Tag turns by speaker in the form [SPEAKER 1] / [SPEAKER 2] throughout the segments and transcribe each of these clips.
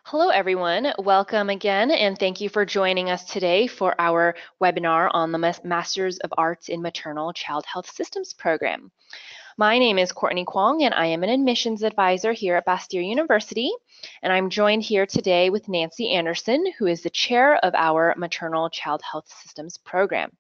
[SPEAKER 1] Hello, everyone. Welcome again, and thank you for joining us today for our webinar on the Masters of Arts in Maternal-Child Health Systems program. My name is Courtney Kwong, and I am an admissions advisor here at Bastyr University, and I'm joined here today with Nancy Anderson, who is the chair of our Maternal-Child Health Systems program.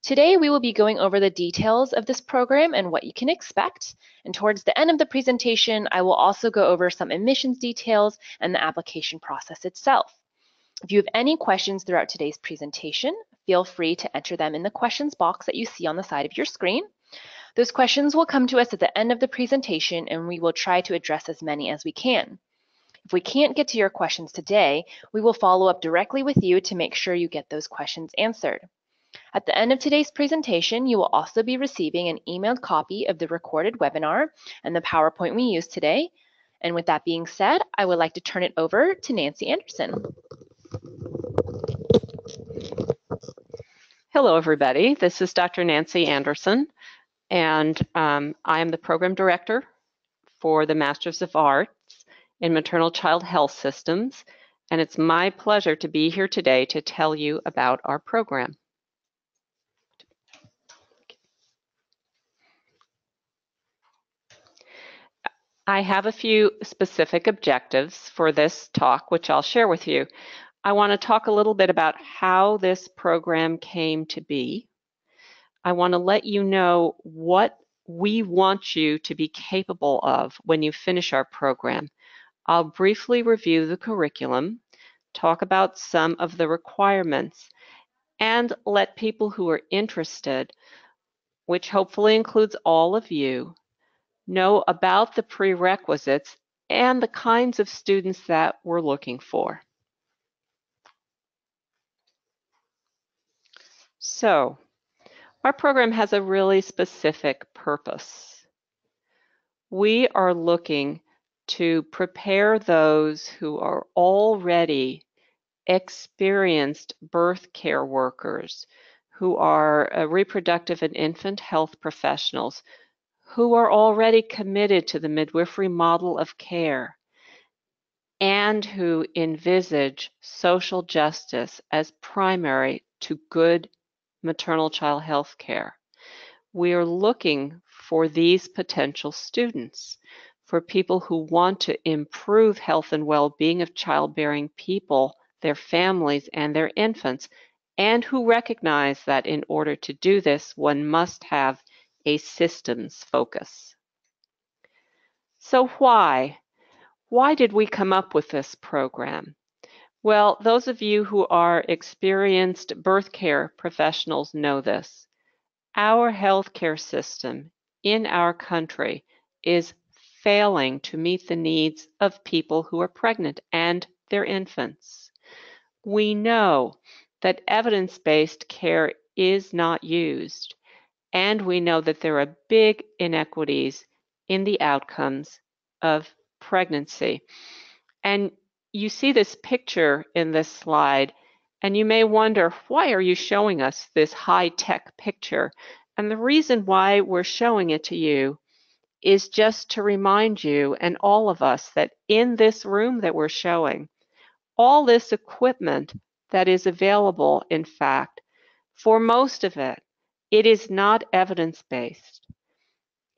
[SPEAKER 1] Today, we will be going over the details of this program and what you can expect. And towards the end of the presentation, I will also go over some admissions details and the application process itself. If you have any questions throughout today's presentation, feel free to enter them in the questions box that you see on the side of your screen. Those questions will come to us at the end of the presentation, and we will try to address as many as we can. If we can't get to your questions today, we will follow up directly with you to make sure you get those questions answered. At the end of today's presentation, you will also be receiving an emailed copy of the recorded webinar and the PowerPoint we used today. And with that being said, I would like to turn it over to Nancy Anderson.
[SPEAKER 2] Hello, everybody. This is Dr. Nancy Anderson, and I am the program director for the Masters of Arts in Maternal-Child Health Systems, and it's my pleasure to be here today to tell you about our program. I have a few specific objectives for this talk, which I'll share with you. I want to talk a little bit about how this program came to be. I want to let you know what we want you to be capable of when you finish our program. I'll briefly review the curriculum, talk about some of the requirements, and let people who are interested, which hopefully includes all of you, know about the prerequisites and the kinds of students that we're looking for. So, our program has a really specific purpose. We are looking to prepare those who are already experienced birth care workers, who are reproductive and infant health professionals, who are already committed to the midwifery model of care, and who envisage social justice as primary to good maternal-child health care. We are looking for these potential students, for people who want to improve health and well-being of childbearing people, their families, and their infants, and who recognize that in order to do this, one must have a systems focus. So why? Why did we come up with this program? Well, those of you who are experienced birth care professionals know this. Our healthcare system in our country is failing to meet the needs of people who are pregnant and their infants. We know that evidence-based care is not used, and we know that there are big inequities in the outcomes of pregnancy. And you see this picture in this slide, and you may wonder, why are you showing us this high-tech picture? And the reason why we're showing it to you is just to remind you and all of us that in this room that we're showing, all this equipment that is available, in fact, for most of it, it is not evidence-based.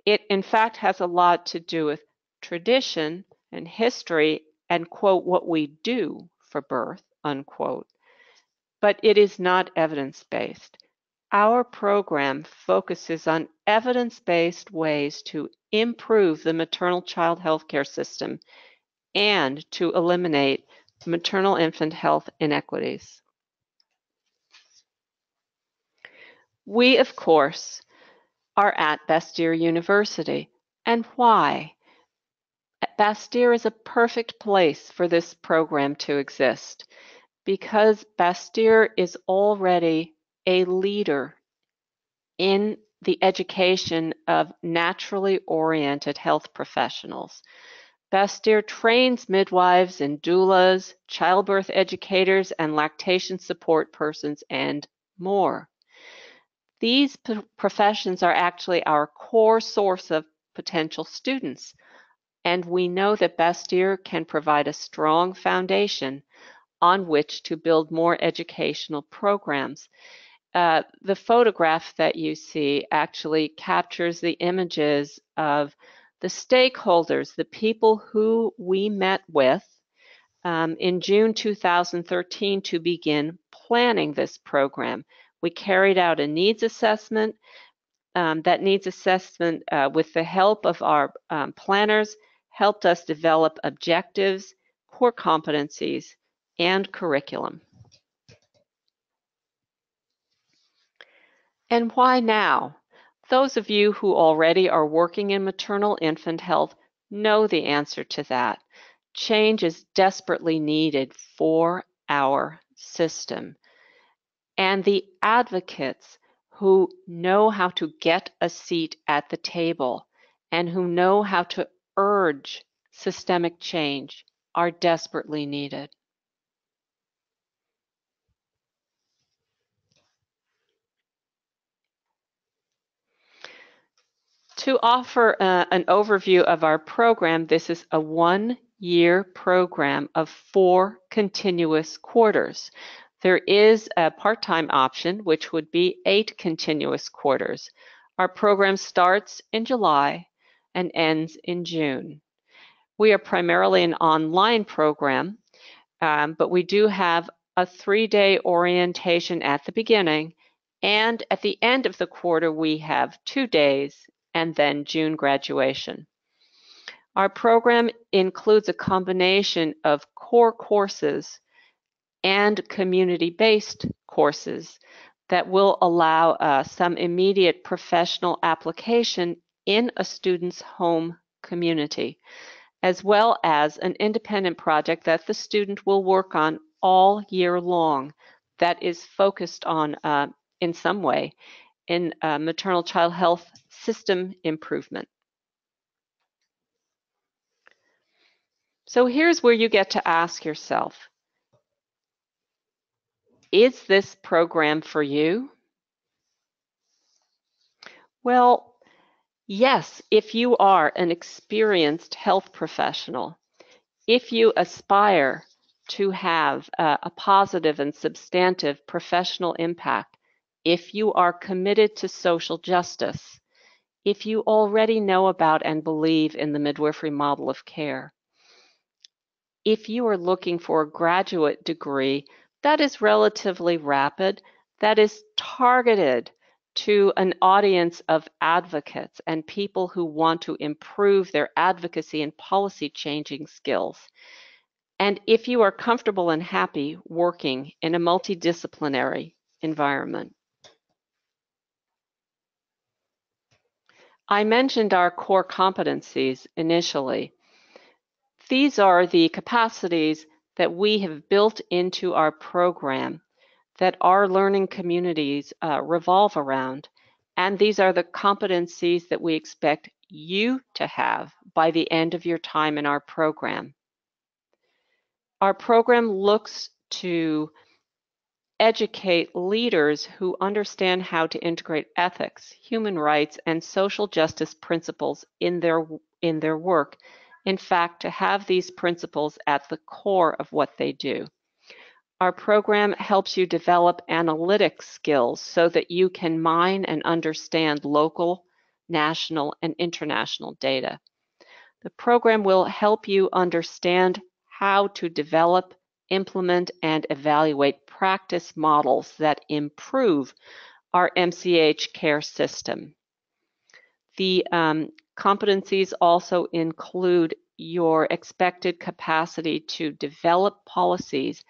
[SPEAKER 2] It, in fact, has a lot to do with tradition and history and, quote, what we do for birth, unquote, but it is not evidence-based. Our program focuses on evidence-based ways to improve the maternal-child health care system and to eliminate maternal-infant health inequities. We, of course, are at Bastyr University. And why? Bastyr is a perfect place for this program to exist because Bastyr is already a leader in the education of naturally oriented health professionals. Bastyr trains midwives and doulas, childbirth educators, and lactation support persons, and more. These professions are actually our core source of potential students. and we know that Bastyr can provide a strong foundation on which to build more educational programs. The photograph that you see actually captures the images of the stakeholders, the people who we met with in June 2013 to begin planning this program. We carried out a needs assessment. That needs assessment, with the help of our planners, helped us develop objectives, core competencies, and curriculum. And why now? Those of you who already are working in maternal infant health know the answer to that. Change is desperately needed for our system. And the advocates who know how to get a seat at the table and who know how to urge systemic change are desperately needed. To offer an overview of our program, this is a one-year program of 4 continuous quarters. There is a part-time option, which would be 8 continuous quarters. Our program starts in July and ends in June. We are primarily an online program, but we do have a 3-day orientation at the beginning, and at the end of the quarter we have 2 days and then June graduation. Our program includes a combination of core courses and community-based courses that will allow some immediate professional application in a student's home community, as well as an independent project that the student will work on all year long that is focused on, in some way, in maternal-child health system improvement. So here's where you get to ask yourself, is this program for you? Well, yes, if you are an experienced health professional, if you aspire to have a positive and substantive professional impact, if you are committed to social justice, if you already know about and believe in the midwifery model of care, if you are looking for a graduate degree that is relatively rapid, that is targeted to an audience of advocates and people who want to improve their advocacy and policy changing skills, and if you are comfortable and happy working in a multidisciplinary environment. I mentioned our core competencies initially. These are the capacities that we have built into our program that our learning communities revolve around, and these are the competencies that we expect you to have by the end of your time in our program. Our program looks to educate leaders who understand how to integrate ethics, human rights, and social justice principles in their work. In fact, to have these principles at the core of what they do. Our program helps you develop analytic skills so that you can mine and understand local, national, and international data. The program will help you understand how to develop, implement, and evaluate practice models that improve our MCH care system. The competencies also include your expected capacity to develop policies,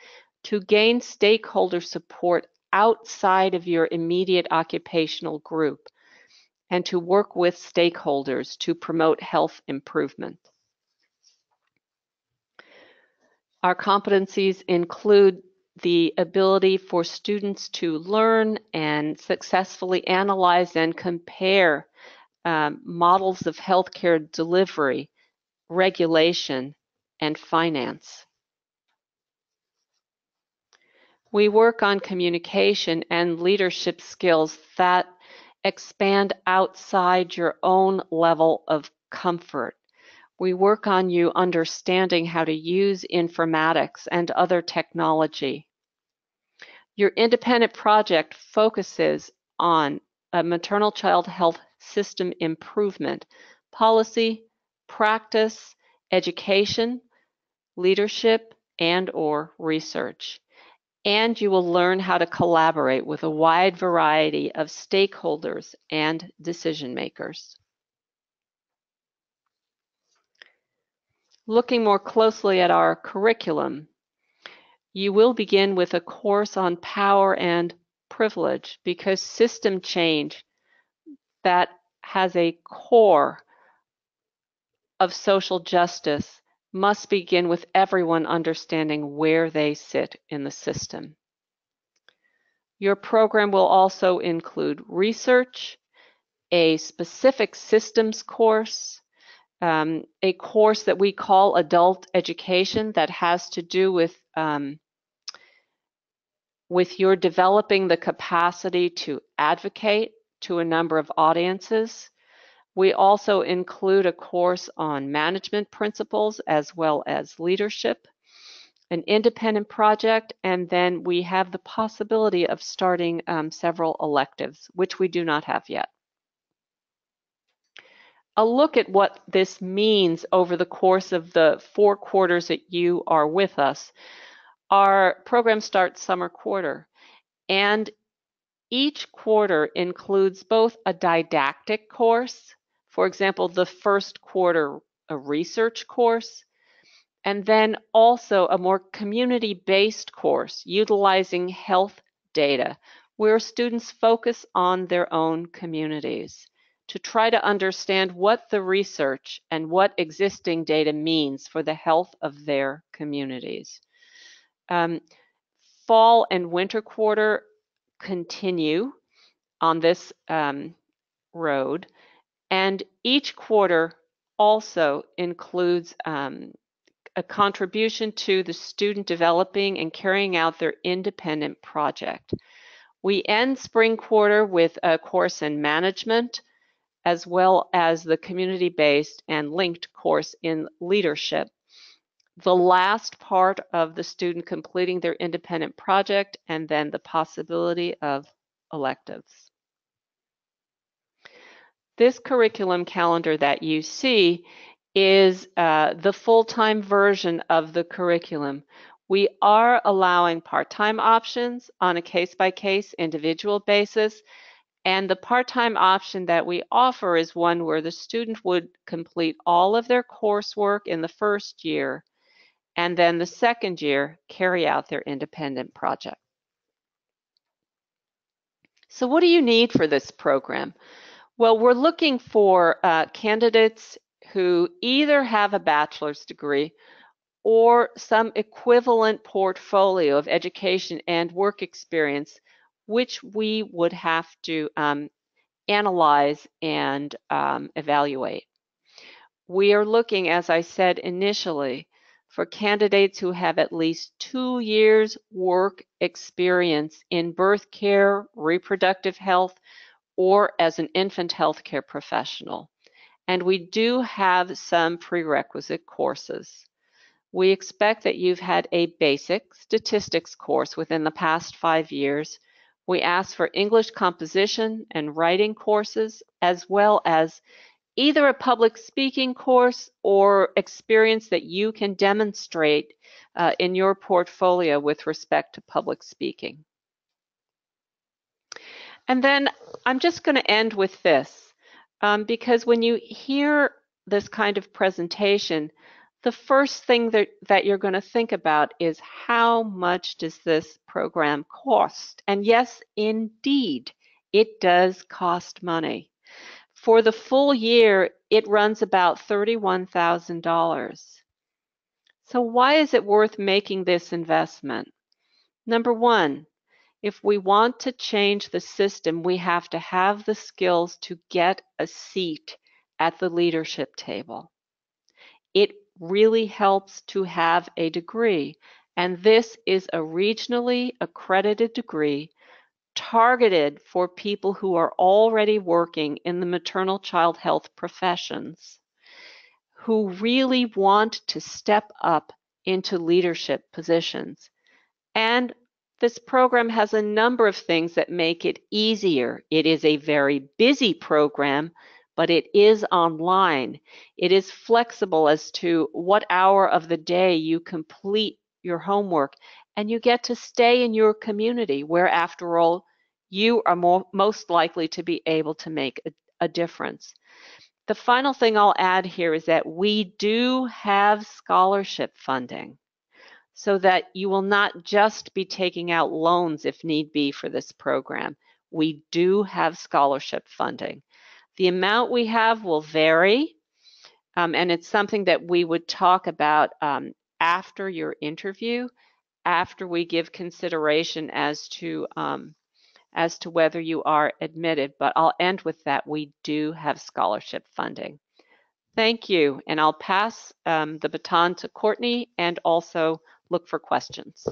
[SPEAKER 2] to gain stakeholder support outside of your immediate occupational group, and to work with stakeholders to promote health improvement. Our competencies include the ability for students to learn and successfully analyze and compare models of healthcare delivery, regulation, and finance. We work on communication and leadership skills that expand outside your own level of comfort. We work on you understanding how to use informatics and other technology. Your independent project focuses on a maternal-child health system improvement, policy, practice, education, leadership, and/or research. And you will learn how to collaborate with a wide variety of stakeholders and decision makers. Looking more closely at our curriculum, you will begin with a course on power and privilege, because system change that has a core of social justice must begin with everyone understanding where they sit in the system. Your program will also include research, a specific systems course, a course that we call adult education that has to do with your developing the capacity to advocate to a number of audiences. We also include a course on management principles as well as leadership, an independent project, and then we have the possibility of starting several electives, which we do not have yet. A look at what this means over the course of the 4 quarters that you are with us. Our program starts summer quarter, and each quarter includes both a didactic course, for example, the first quarter, a research course, and then also a more community-based course utilizing health data, where students focus on their own communities to try to understand what the research and what existing data means for the health of their communities. Fall and winter quarter continue on this road, and each quarter also includes a contribution to the student developing and carrying out their independent project. We end spring quarter with a course in management, as well as the community-based and linked course in leadership. The last part of the student completing their independent project, and then the possibility of electives. This curriculum calendar that you see is the full-time version of the curriculum. We are allowing part-time options on a case-by-case individual basis, and the part-time option that we offer is one where the student would complete all of their coursework in the first year, and then the second year carry out their independent project. So what do you need for this program? Well, we're looking for candidates who either have a bachelor's degree or some equivalent portfolio of education and work experience, which we would have to analyze and evaluate. We are looking, as I said initially, for candidates who have at least 2 years work experience in birth care, reproductive health, or as an infant healthcare professional. And we do have some prerequisite courses. We expect that you've had a basic statistics course within the past 5 years. We ask for English composition and writing courses, as well as either a public speaking course or experience that you can demonstrate in your portfolio with respect to public speaking. And then I'm just going to end with this, because when you hear this kind of presentation, the first thing that you're going to think about is how much does this program cost? And yes, indeed, it does cost money. For the full year, it runs about $31,000. So why is it worth making this investment? Number one, if we want to change the system, we have to have the skills to get a seat at the leadership table. It really helps to have a degree, and this is a regionally accredited degree targeted for people who are already working in the maternal child health professions, who really want to step up into leadership positions. And this program has a number of things that make it easier. It is a very busy program, but it is online. It is flexible as to what hour of the day you complete your homework, and you get to stay in your community where, after all, you are most likely to be able to make a difference. The final thing I'll add here is that we do have scholarship funding, so that you will not just be taking out loans if need be for this program. We do have scholarship funding. The amount we have will vary, and it's something that we would talk about after your interview, after we give consideration as to whether you are admitted. But I'll end with that. We do have scholarship funding. Thank you, and I'll pass the baton to Courtney and also look for questions.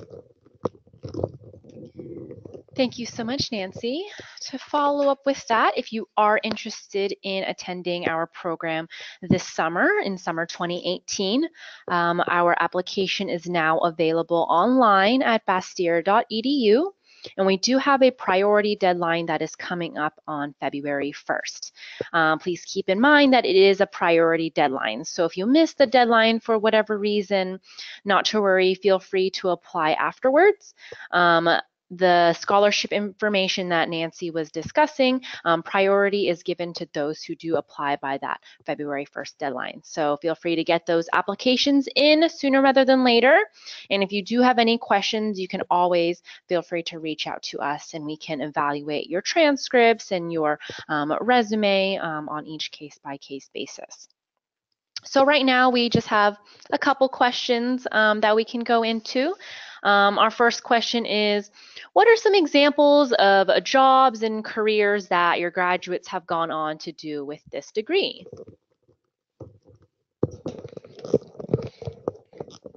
[SPEAKER 1] Thank you so much, Nancy. To follow up with that, if you are interested in attending our program this summer, in summer 2018, our application is now available online at bastyr.edu. And we do have a priority deadline that is coming up on February 1st. Please keep in mind that it is a priority deadline. So if you miss the deadline for whatever reason, not to worry, feel free to apply afterwards. The scholarship information that Nancy was discussing, priority is given to those who do apply by that February 1st deadline. So feel free to get those applications in sooner rather than later. And if you do have any questions, you can always feel free to reach out to us and we can evaluate your transcripts and your resume on each case-by-case basis. So right now we just have a couple questions that we can go into. Our first question is, what are some examples of jobs and careers that your graduates have gone on to do with this degree?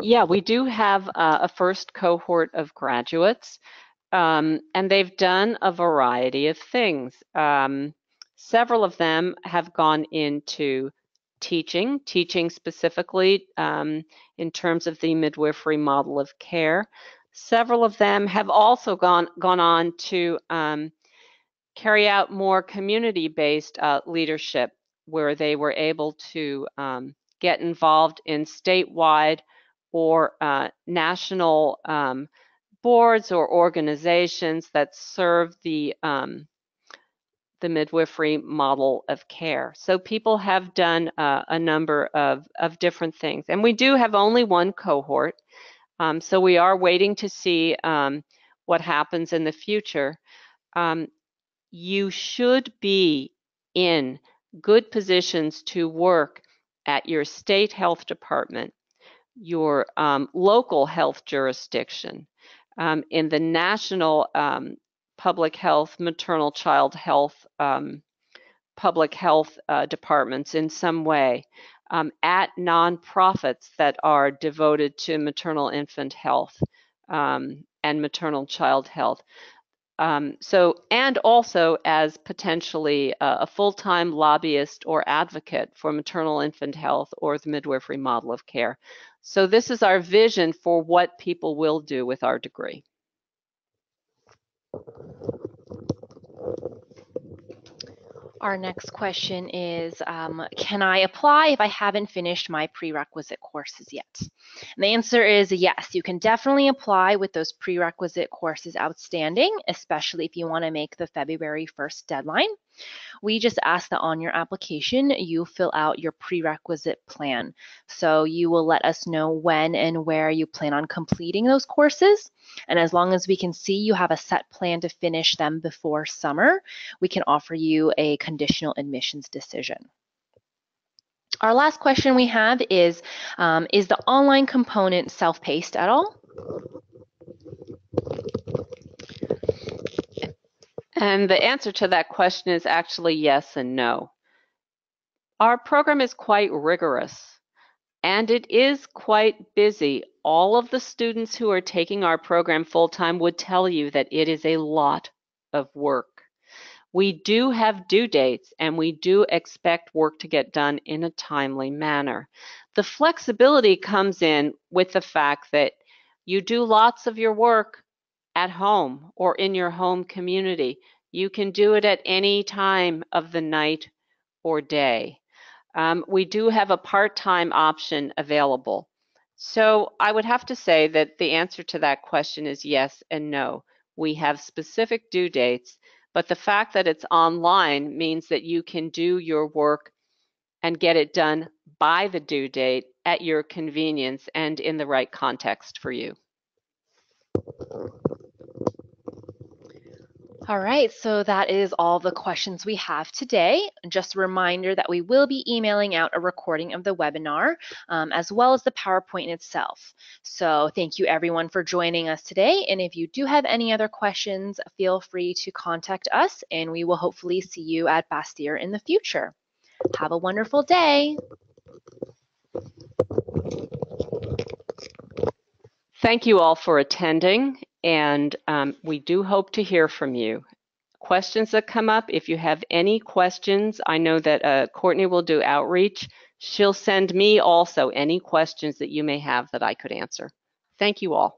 [SPEAKER 2] Yeah, we do have a first cohort of graduates, and they've done a variety of things. Several of them have gone into teaching specifically in terms of the midwifery model of care. Several of them have also gone on to carry out more community-based leadership, where they were able to get involved in statewide or national boards or organizations that serve the midwifery model of care. So people have done a number of different things. And we do have only one cohort, so we are waiting to see what happens in the future. You should be in good positions to work at your state health department, your local health jurisdiction, in the national public health, maternal-child health, public health departments in some way, at nonprofits that are devoted to maternal infant health and maternal-child health. And also as potentially a full-time lobbyist or advocate for maternal infant health or the midwifery model of care. So this is our vision for what people will do with our degree.
[SPEAKER 1] Our next question is, can I apply if I haven't finished my prerequisite courses yet? And the answer is yes, you can definitely apply with those prerequisite courses outstanding, especially if you want to make the February 1st deadline. We just ask that on your application, you fill out your prerequisite plan. So you will let us know when and where you plan on completing those courses. And as long as we can see you have a set plan to finish them before summer, we can offer you a conditional admissions decision. Our last question we have is the online component self-paced at all?
[SPEAKER 2] And the answer to that question is actually yes and no. Our program is quite rigorous, and it is quite busy. All of the students who are taking our program full-time would tell you that it is a lot of work. We do have due dates, and we do expect work to get done in a timely manner. The flexibility comes in with the fact that you do lots of your work at home or in your home community. You can do it at any time of the night or day. We do have a part-time option available. So I would have to say that the answer to that question is yes and no. We have specific due dates, but the fact that it's online means that you can do your work and get it done by the due date at your convenience and in the right context for you.
[SPEAKER 1] All right, so that is all the questions we have today. Just a reminder that we will be emailing out a recording of the webinar, as well as the PowerPoint itself. So thank you everyone for joining us today. And if you do have any other questions, feel free to contact us, and we will hopefully see you at Bastyr in the future. Have a wonderful day.
[SPEAKER 2] Thank you all for attending, and we do hope to hear from you. Questions that come up, if you have any questions, I know that Courtney will do outreach. She'll send me also any questions that you may have that I could answer. Thank you all.